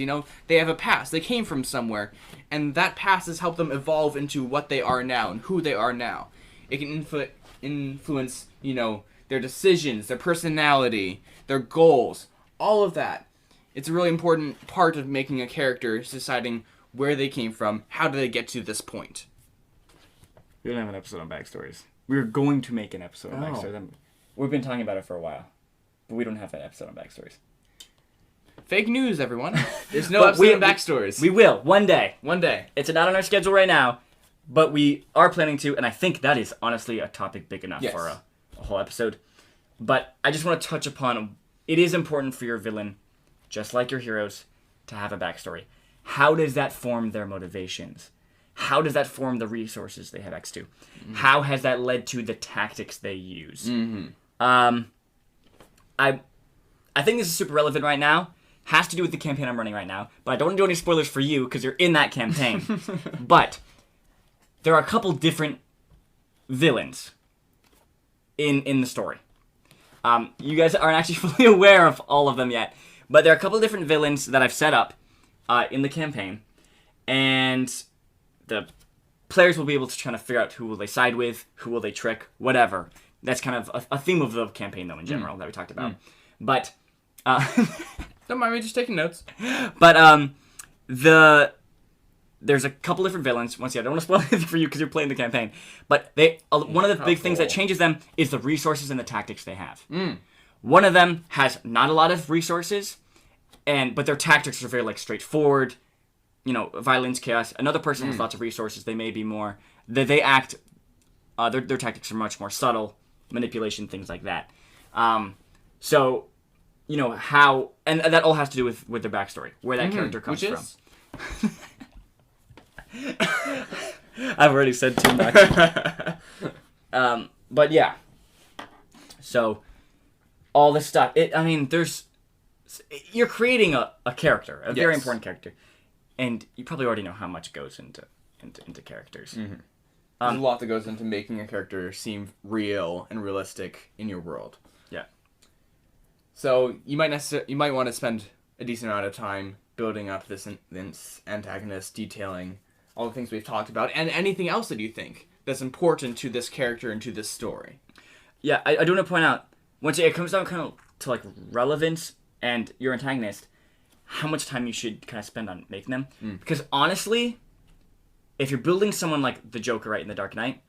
They have a past. They came from somewhere. And that past has helped them evolve into what they are now and who they are now. It can influence, their decisions, their personality, their goals, all of that. It's a really important part of making a character, is deciding where they came from, how do they get to this point. We don't have an episode on backstories. We were going to make an episode on backstories. We've been talking about it for a while, but we don't have an episode on backstories. Fake news, everyone. There's no episode on backstories. We will, one day. One day. It's not on our schedule right now, but we are planning to, and I think that is honestly a topic big enough for a whole episode. But I just want to touch upon, it is important for your villain, just like your heroes, to have a backstory. How does that form their motivations? How does that form the resources they have access to? How has that led to the tactics they use? I think this is super relevant right now. Has to do with the campaign I'm running right now. But I don't want to do any spoilers for you because you're in that campaign. But there are a couple different villains in the story. You guys aren't actually fully aware of all of them yet. But there are a couple of different villains that I've set up in the campaign. And the players will be able to try to figure out who will they side with, who will they trick, whatever. That's kind of a theme of the campaign, though, in general, that we talked about. But, Don't mind me just taking notes. But, there's a couple different villains. Once again, I don't want to spoil anything for you because you're playing the campaign. But one of the big things that changes them is the resources and the tactics they have. One of them has not a lot of resources, but their tactics are very like straightforward. Violence, chaos. Another person has lots of resources. They may be more. They act. Their tactics are much more subtle, manipulation, things like that. So, how, and that all has to do with their backstory, where that character comes from. I've already said too much. But yeah. So, all this stuff. You're creating a character, a very important character, and you probably already know how much goes into characters. There's a lot that goes into making a character seem real and realistic in your world. Yeah. So you might want to spend a decent amount of time building up this antagonist, detailing all the things we've talked about, and anything else that you think that's important to this character and to this story. Yeah, I do want to point out, once it comes down kind of to like relevance and your antagonist, how much time you should kind of spend on making them. Because honestly, if you're building someone like the Joker, right, in The Dark Knight,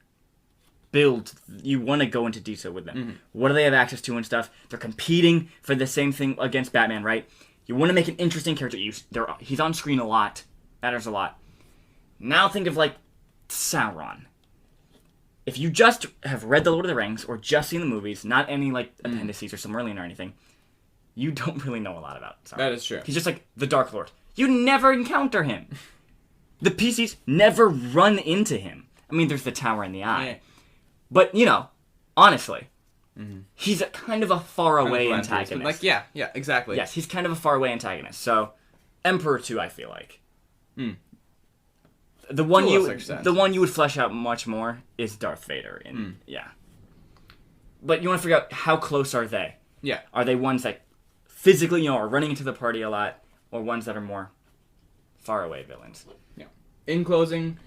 you want to go into detail with them. What do they have access to and stuff? They're competing for the same thing against Batman, right? You want to make an interesting character. He's on screen a lot. Matters a lot. Now think of, like, Sauron. If you just have read The Lord of the Rings or just seen the movies, not any, like, appendices or Silmarillion or anything, you don't really know a lot about Sauron. That is true. He's just like the Dark Lord. You never encounter him. The PCs never run into him. I mean, there's the Tower in the Eye. Yeah. But, honestly, he's kind of a faraway antagonist. Like, yeah, exactly. Yes, he's kind of a faraway antagonist. So, Emperor 2, I feel like. The one you would flesh out much more is Darth Vader. Yeah. But you want to figure out how close are they? Yeah. Are they ones that physically, are running into the party a lot, or ones that are more faraway villains? Yeah. In closing,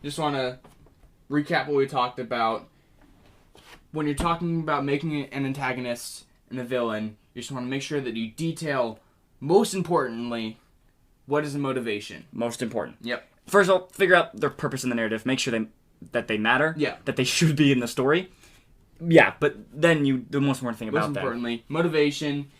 just want to recap what we talked about. When you're talking about making an antagonist and a villain, you just want to make sure that you detail, most importantly, what is the motivation. Most important. Yep. First of all, figure out their purpose in the narrative. Make sure that they matter. Yeah. That they should be in the story. Yeah, but then the most important thing about that. Most importantly, motivation.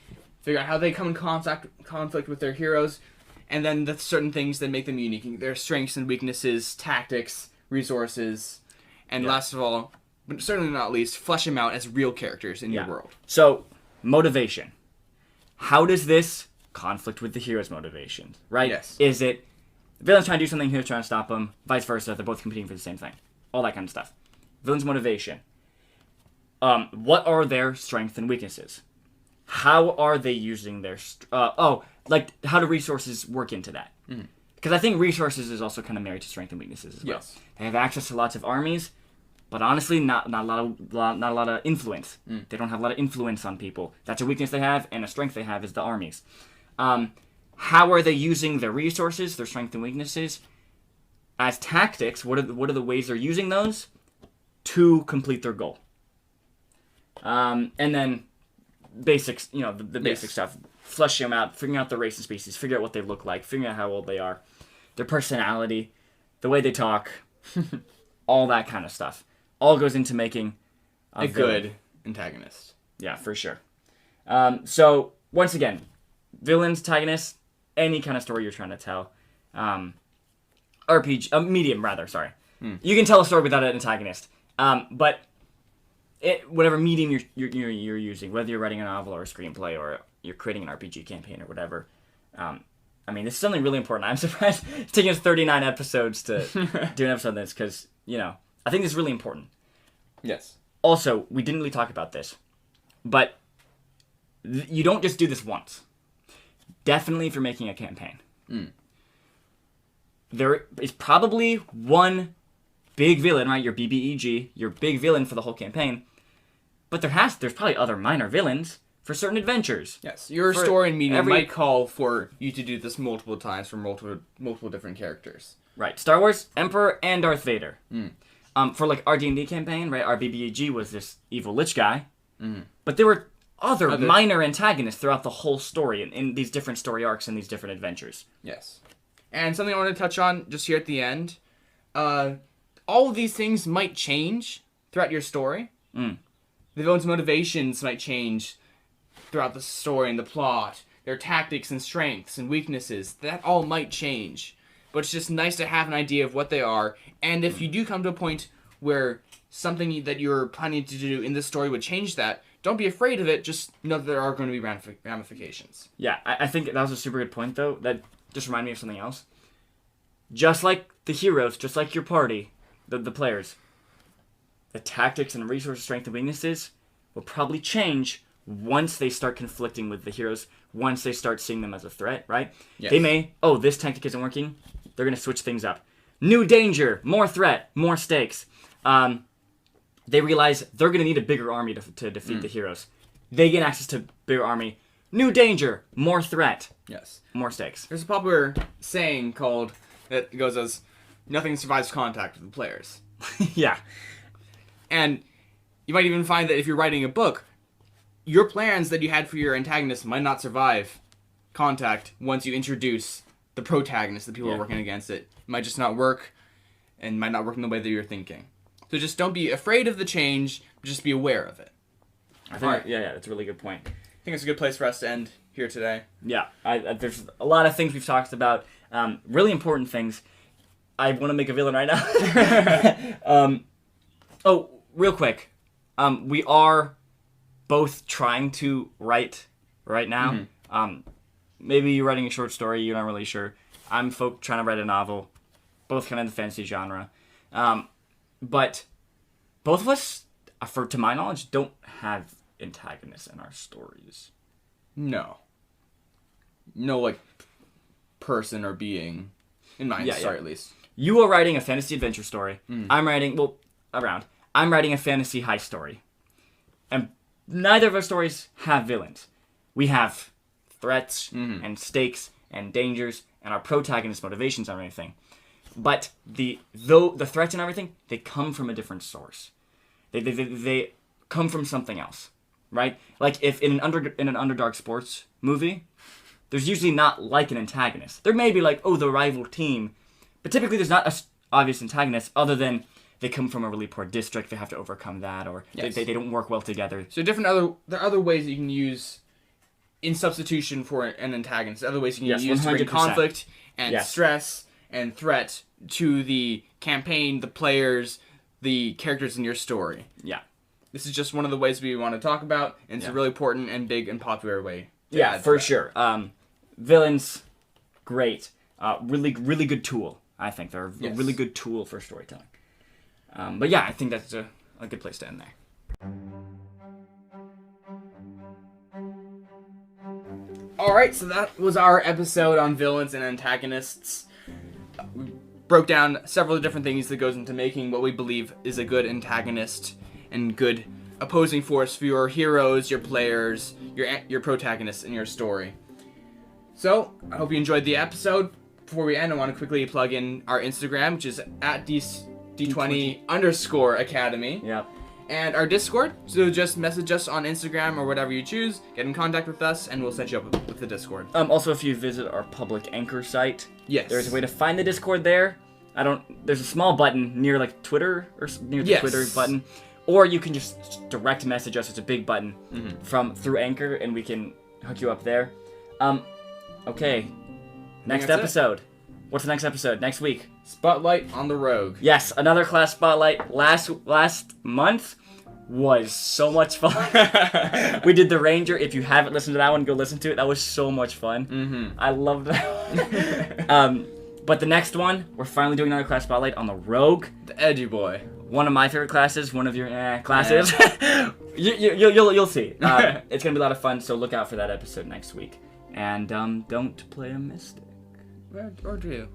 Figure out how they come in conflict with their heroes, and then the certain things that make them unique. Their strengths and weaknesses, tactics, resources, and last of all, but certainly not least, flesh them out as real characters in your world. So, motivation. How does this conflict with the hero's motivation, right? Yes. Is it the villain's trying to do something, hero's trying to stop him, vice versa, they're both competing for the same thing. All that kind of stuff. Villain's motivation. What are their strengths and weaknesses? How are they using their... how do resources work into that? Because I think resources is also kind of married to strength and weaknesses as well. Yes. They have access to lots of armies, but honestly, not a lot of influence. They don't have a lot of influence on people. That's a weakness they have, and a strength they have is the armies. How are they using their resources, their strengths and weaknesses? As tactics, what are the ways they're using those to complete their goal? And then basics, the basic stuff. Flesh them out, figuring out their race and species, figure out what they look like, figuring out how old they are, their personality, the way they talk, all that kind of stuff. All goes into making a good antagonist. Yeah, for sure. So, once again, villains, antagonists, any kind of story you're trying to tell. Medium, rather, sorry. You can tell a story without an antagonist. But whatever medium you're using, whether you're writing a novel or a screenplay or you're creating an RPG campaign or whatever, this is something really important. I'm surprised it's taking us 39 episodes to do an episode on this because, I think this is really important. Yes. Also, we didn't really talk about this, but you don't just do this once. Definitely if you're making a campaign. There is probably one big villain, right? Your BBEG, your big villain for the whole campaign. But there's probably other minor villains for certain adventures. Yes, your For story and medium might call for you to do this multiple times for multiple different characters. Right, Star Wars, Emperor, and Darth Vader. For like our D&D campaign, right, our BBAG was this evil lich guy, but there were other minor antagonists throughout the whole story in these different story arcs and these different adventures. Yes. And something I want to touch on just here at the end, all of these things might change throughout your story. The villain's motivations might change throughout the story and the plot. Their tactics and strengths and weaknesses, that all might change. But it's just nice to have an idea of what they are. And if you do come to a point where something that you're planning to do in this story would change that, don't be afraid of it. Just know that there are going to be ramifications. Yeah, I think that was a super good point, though. That just reminded me of something else. Just like the heroes, just like your party, the players, the tactics and resources, strengths, and weaknesses will probably change once they start conflicting with the heroes, once they start seeing them as a threat, right? Yes. They may, this tactic isn't working. They're going to switch things up. New danger, more threat, more stakes. They realize they're going to need a bigger army to defeat the heroes. They get access to bigger army. New danger, more threat. Yes. More stakes. There's a popular saying that goes as, nothing survives contact with the players. Yeah. And you might even find that if you're writing a book, your plans that you had for your antagonist might not survive contact once you introduce the protagonist, the people who are working against it. It might just not work, and might not work in the way that you're thinking. So just don't be afraid of the change, just be aware of it. I think, yeah, that's a really good point. I think it's a good place for us to end here today. Yeah, there's a lot of things we've talked about, really important things. I want to make a villain right now. Real quick. We are both trying to write right now. Maybe you're writing a short story, you're not really sure. I'm trying to write a novel, both kind of in the fantasy genre. But both of us, to my knowledge, don't have antagonists in our stories. No, like, person or being in mind, at least. You are writing a fantasy adventure story. I'm writing a fantasy heist story. And neither of our stories have villains. We have threats and stakes and dangers and our protagonist motivations and everything. But the threats and everything, they come from a different source. They come from something else, right? Like if in an Underdog sports movie, there's usually not like an antagonist. There may be like, the rival team, but typically there's not an obvious antagonist other than they come from a really poor district, they have to overcome that, or they don't work well together. So there are other ways that you can use in substitution for an antagonist. Other ways you can use 100%. To bring conflict and stress and threat to the campaign, the players, the characters in your story. Yeah. This is just one of the ways we want to talk about, and it's a really important and big and popular way. For sure. Villains, great. Really, really good tool, I think. They're a really good tool for storytelling. But yeah, I think that's a good place to end there. Alright, so that was our episode on villains and antagonists. We broke down several different things that goes into making what we believe is a good antagonist and good opposing force for your heroes, your players, your protagonists in your story. So, I hope you enjoyed the episode. Before we end, I want to quickly plug in our Instagram, which is at D20 Academy. Yep. And our Discord, so just message us on Instagram or whatever you choose, get in contact with us, and we'll set you up with the Discord. Also, if you visit our public anchor site, there's a way to find the Discord there. There's a small button near like Twitter or near the Twitter button, or you can just direct message us. It's a big button through Anchor, and we can hook you up there. Okay. Next episode. What's the next episode? Next week. Spotlight on the Rogue. Yes, another class spotlight. Last month was so much fun. We did the Ranger. If you haven't listened to that one, go listen to it. That was so much fun. I loved that. But the next one, we're finally doing another class spotlight on the Rogue. The edgy boy. One of my favorite classes. One of your classes. You'll see. It's gonna be a lot of fun. So look out for that episode next week. And don't play a mystic. Or do you?